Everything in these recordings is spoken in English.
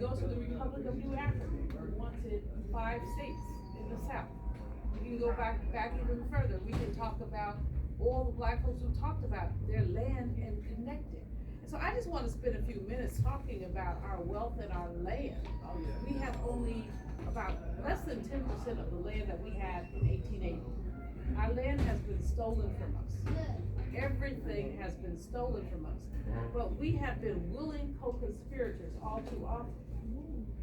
go to the Republic of New Africa, who wanted 5 states in the South. We can go back even further. We can talk about all the black folks who talked about their land and connected. And so I just want to spend a few minutes talking about our wealth and our land. We have only about less than 10% of the land that we had in 1880. Our land has been stolen from us. Everything has been stolen from us. But we have been willing co-conspirators all too often.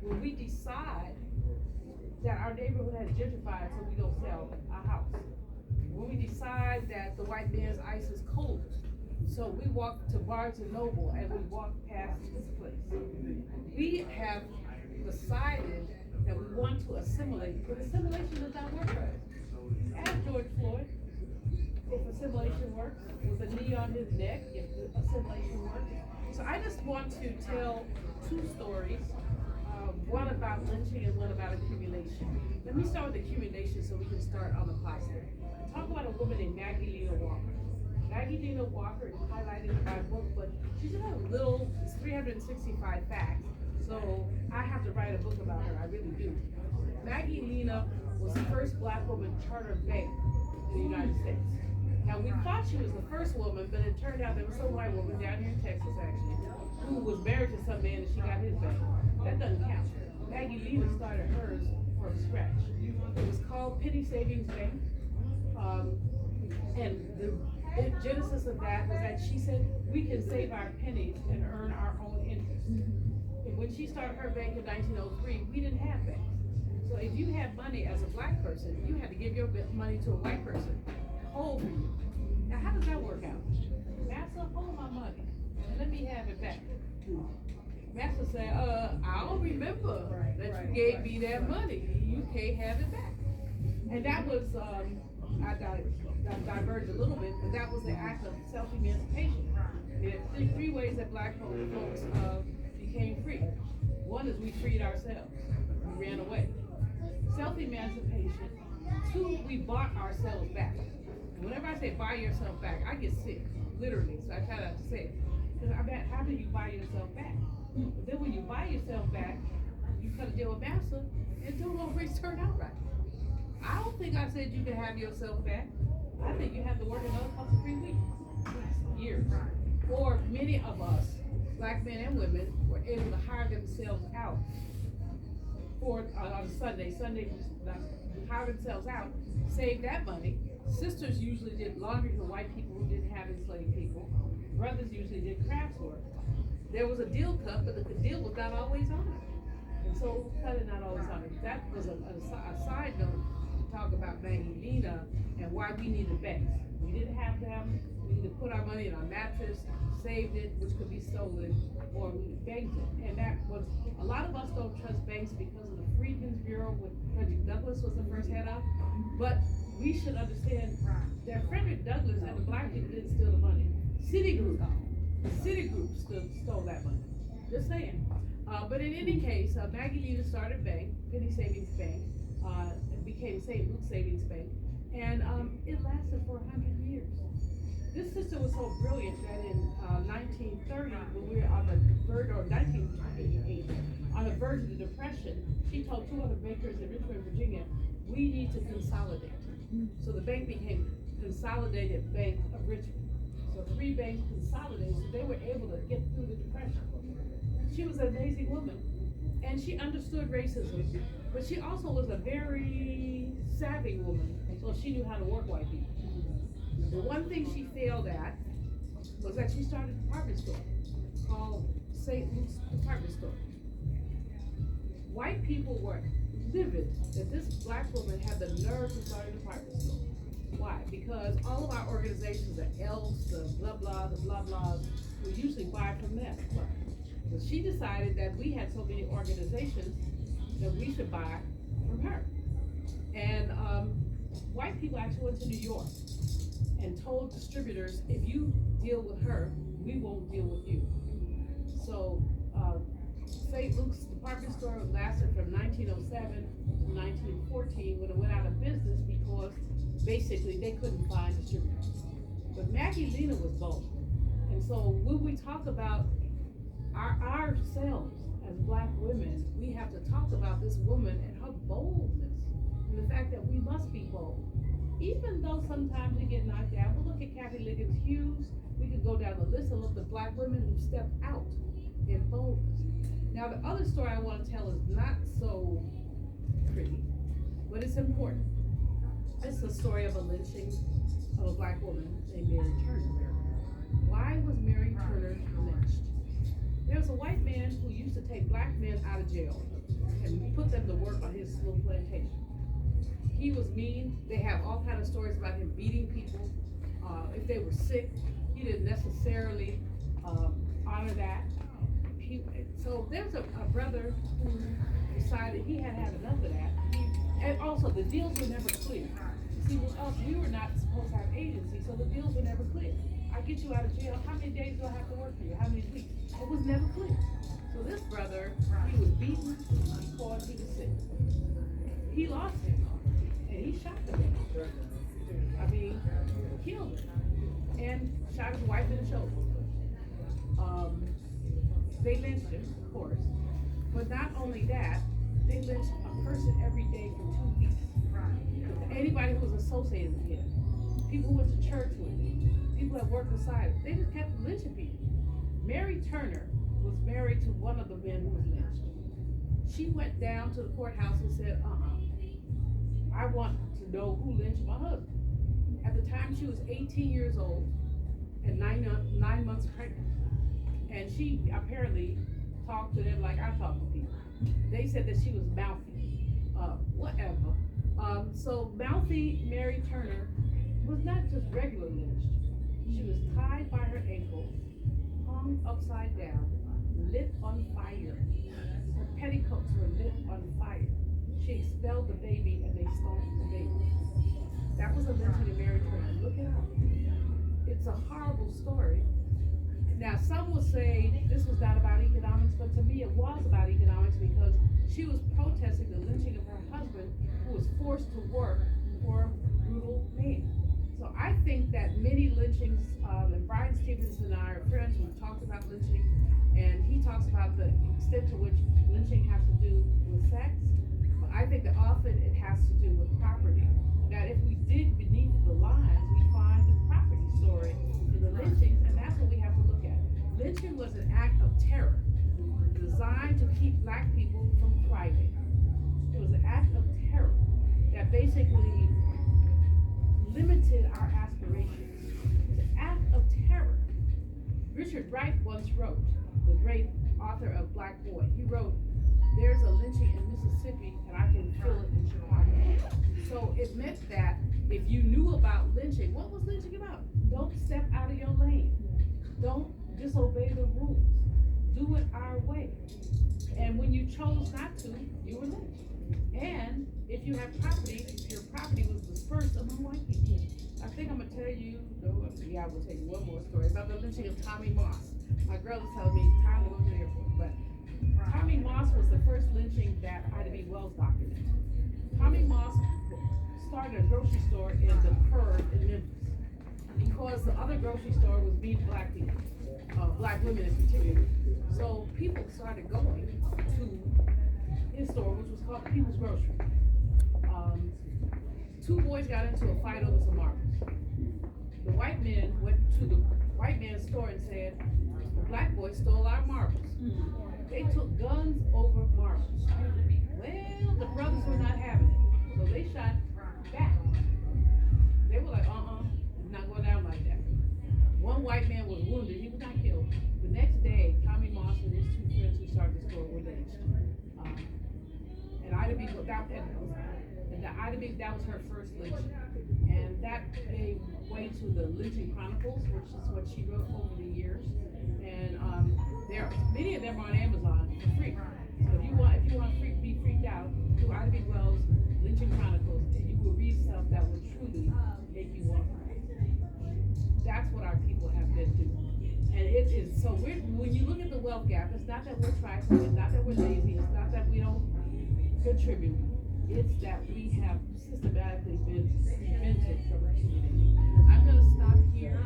When we decide that our neighborhood has gentrified so we don't sell our house. When we decide that the white man's ice is cold, so we walk to Barnes and Noble and we walk past this place. We have decided that we want to assimilate, but assimilation does not work for us. Ask George Floyd if assimilation works, with a knee on his neck, if assimilation works. So I just want to tell 2 stories. One about lynching and one about accumulation. Let me start with accumulation so we can start on the positive. Talk about a woman named Maggie Lena Walker. Maggie Lena Walker is highlighted in my book, but she's in a little, it's 365 facts, so I have to write a book about her, I really do. Maggie Lena was the first black woman chartered bank in the United States. Now we thought she was the first woman, but it turned out there was some white woman down here in Texas actually, who was married to some man and she got his bank. That doesn't count. Maggie Lena started hers from scratch. It was called Penny Savings Bank. And the genesis of that was that she said, we can save our pennies and earn our own interest. And when she started her bank in 1903, we didn't have banks. So if you had money as a black person, you had to give your money to a white person, hold for you. Now how does that work out? Master, hold my money and let me have it back. Master said, I don't remember that you gave me that money. You can't have it back. And that was, I diverged a little bit, but that was the act of self-emancipation. There are 3 ways that black folks became free. One is we freed ourselves. We ran away. Self-emancipation. 2, we bought ourselves back. And whenever I say buy yourself back, I get sick, literally, so I try not to say it. Because I bet, how do you buy yourself back? But then when you buy yourself back, you cut a deal with master, and don't always turn out right. I don't think I said you can have yourself back. I think you have to work another couple 3 weeks, years. Or many of us, black men and women, were able to hire themselves out for on Sunday, hire themselves out, save that money. Sisters usually did laundry for white people who didn't have enslaved people. Brothers usually did crafts work. There was a deal cut, but the deal was not always honored. And so cut it not always honored. That was a side note to talk about Maggie Lena and why we needed banks. We didn't have them. We needed to put our money in our mattress, saved it, which could be stolen, or we banked it. And that was, a lot of us don't trust banks because of the Freedmen's Bureau, when Frederick Douglass was the first head of. But we should understand that Frederick Douglass and the black people didn't steal the money. Citigroup stole that money. Just saying. But in any case, Maggie Lena started a bank, Penny Savings Bank. It became St. Luke's Savings Bank, and it lasted for 100 years. This sister was so brilliant that in 1930, when we were on the verge, or 1988, on the verge of the Depression, she told 2 other bankers in Richmond, Virginia, we need to consolidate. So the bank became Consolidated Bank of Richmond. So 3 banks consolidated, so they were able to get through the Depression. She was an amazing woman, and she understood racism, but she also was a very savvy woman, so she knew how to work white people. The one thing she failed at was that she started a department store called St. Luke's Department Store. White people were livid that this black woman had the nerve to start a department store. Why? Because all of our organizations, the ELFs, the blah blah, the blah blahs, we usually buy from them. So she decided that we had so many organizations that we should buy from her. And white people actually went to New York and told distributors, if you deal with her, we won't deal with you. So St. Luke's Department Store lasted from 1907 to 1914 when it went out of business because basically they couldn't find distributors. But Maggie Lena was bold. And so when we talk about ourselves as black women, we have to talk about this woman and her boldness, and the fact that we must be bold. Even though sometimes we get knocked down, we'll look at Kathy Liggins Hughes, we could go down the list and look at black women who stepped out in boldness. Now, the other story I want to tell is not so pretty, but it's important. It's the story of a lynching of a black woman named Mary Turner. Why was Mary Turner lynched? There was a white man who used to take black men out of jail and put them to work on his little plantation. He was mean. They have all kinds of stories about him beating people. If they were sick, he didn't necessarily honor that. So there's a brother who decided he had had enough of that. And also, the deals were never clear. See, with us, we were not supposed to have agency, so the deals were never clear. I get you out of jail, how many days do I have to work for you? How many weeks? It was never clear. So this brother, he was beaten because he was sick. He lost him, and he shot the man. I mean, killed him, and shot his wife in the shoulder. They lynched him, of course, but not only that, they lynched a person every day for 2 weeks. Anybody who was associated with him, people who went to church with him, people that worked beside him, they just kept lynching people. Mary Turner was married to one of the men who was lynched. She went down to the courthouse and said, I want to know who lynched my husband. At the time, she was 18 years old and 9 months pregnant. And she apparently talked to them like I talk to people. They said that she was mouthy, whatever. So mouthy Mary Turner was not just regular lynched. She was tied by her ankle, hung upside down, lit on fire. Her petticoats were lit on fire. She expelled the baby and they stoned the baby. That was a lynching of Mary Turner. Look it up. It's a horrible story. Now, some will say this was not about economics, but to me it was about economics because she was protesting the lynching of her husband who was forced to work for a brutal man. So I think that many lynchings, and Brian Stevenson and I are friends who talked about lynching, and he talks about the extent to which lynching has to do with sex. But I think that often it has to do with property. That if we dig beneath the lines, we find the property story in the lynchings, and that's what we have to look at. Lynching was an act of terror designed to keep black people from thriving. It was an act of terror that basically limited our aspirations. It was an act of terror. Richard Wright once wrote, the great author of Black Boy, he wrote, there's a lynching in Mississippi and I can feel it in Chicago. So it meant that if you knew about lynching, what was lynching about? Don't step out of your lane. Don't disobey the rules. Do it our way. And when you chose not to, you were lynched. And if you have property, your property was dispersed among white people. I think I'm gonna tell you, I will tell you one more story about the lynching of Tommy Moss. My girl is telling me time to go to the airport, but Tommy Moss was the first lynching that Ida B. Wells documented. Tommy Moss started a grocery store in the Curve in Memphis because the other grocery store was beating black people, black women in particular. So people started going to his store, which was called People's Grocery. 2 boys got into a fight over some marbles. The white men went to the white man's store and said, the black boy stole our marbles. They took guns over marbles. Well, the brothers were not having it, so they shot back. They were like, it's not going down like that. One white man was wounded, he was not killed. The next day, Tommy Moss and his 2 friends who started the store were lynched. And Ida B. That was her first lynching. And that gave way to the Lynching Chronicles, which is what she wrote over the years. And many of them are on Amazon for free. So if you want to be freaked out, do Ida B. Wells' Lynching Chronicles, and you will read stuff that will truly make you want to cry. That's what our people have been doing. And it is, so when you look at the wealth gap, it's not that we're trifling, it's not that we're lazy, it's not that we don't contribute. It's that we have systematically been prevented from achieving. I'm going to stop here.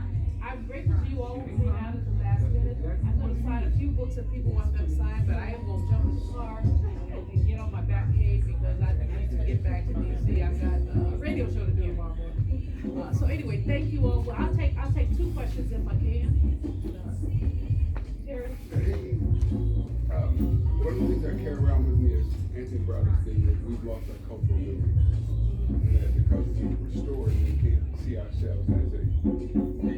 I'm grateful to you all who came out at the last minute. I'm gonna sign a few books that people want them signed, but I am gonna jump in the car and get on my back page because I need to get back to DC. I've got a radio show to do tomorrow morning. So anyway, thank you all. Well, I'll take two questions if I can. Terry? One of the things I carry around with me is Anthony Brother's thing that we've lost our cultural memory. And that because we restore it, we can't see ourselves as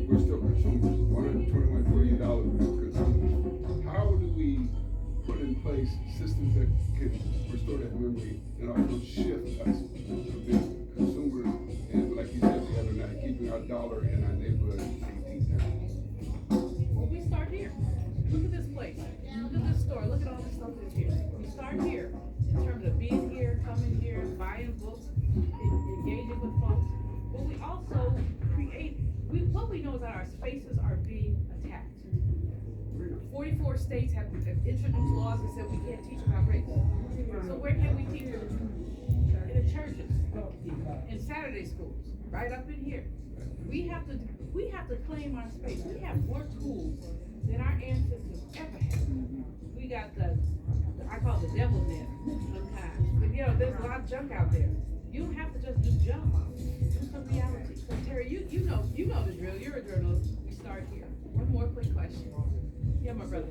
we're still consumers. $121 billion we're still consumers. How do we put in place systems that can restore that memory and also shift us from being consumers and, like you said the other night, keeping our dollar in our neighborhood 18 times? Well, we start here. Look at this place. Look at this store. Look at all the stuff that's here. We start here in terms of being here, coming here, buying books, engaging with folks. But we also create, what we know is that our spaces are being attacked. 44 states have introduced laws that said we can't teach about race. So where can we teach it? In the churches, in Saturday schools, right up in here. We have to claim our space. We have more tools than our ancestors ever had. We got I call it the devil's net sometimes. But you know, there's a lot of junk out there. You don't have to just do junk. Do some reality. So Terry, you know the drill. You're a journalist. We start here. One more quick question. Yeah, my brother.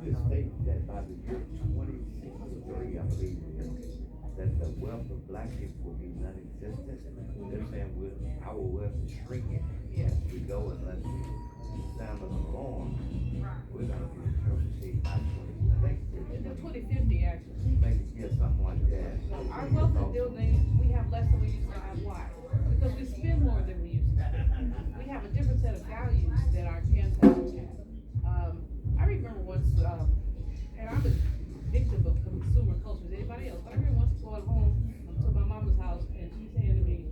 It's stated that by the year 2063, I believe, that the wealth of black people will be non-existent. They're saying our wealth is shrinking as we go unless we sound an alarm. We're gonna be in trouble. See, by 2050 actually. maybe something like that. Our wealth is building. We have less than we used to have. Why? Because we spend more than we used to. We have a different set of values than our ancestors had. I remember once, and I'm a victim of consumer culture as anybody else, but I remember once going home to my mama's house and she saying to me,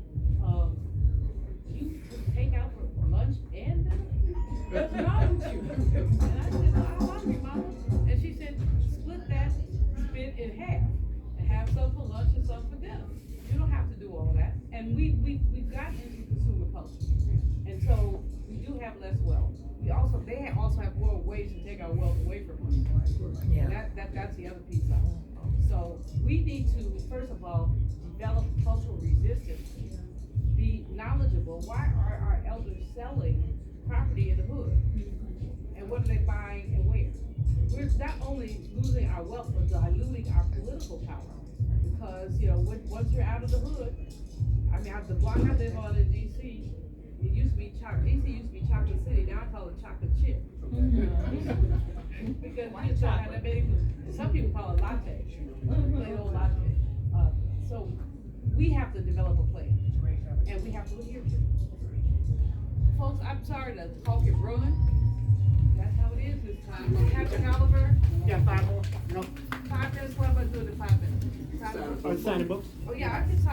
you take out for lunch and dinner? What's wrong with you? And I said, well, I'm hungry, mama. And she said, split that, split in half, and have some for lunch and some for dinner. You don't have to do all that. And we've gotten into consumer culture. And so we do have less wealth. They also have more ways to take our wealth away from us. Yeah. That's the other piece of it. So we need to, first of all, develop cultural resistance, be knowledgeable. Why are our elders selling property in the hood? And what are they buying and where? We're not only losing our wealth, but diluting our political power. Because, you know, once you're out of the hood, I mean, the block I live on in DC, it used to be DC used to be Chocolate City, now I call it Chocolate Chip. Because you don't have that many, some people call it latte, plain old latte. So we have to develop a plan, and we have to adhere to it. Folks, I'm sorry to talk and run. That's how it is this time. Captain Oliver? Yeah, 5 more. No. 5 minutes, what am I doing in 5 minutes? Sign the books. Oh, yeah, I can sign.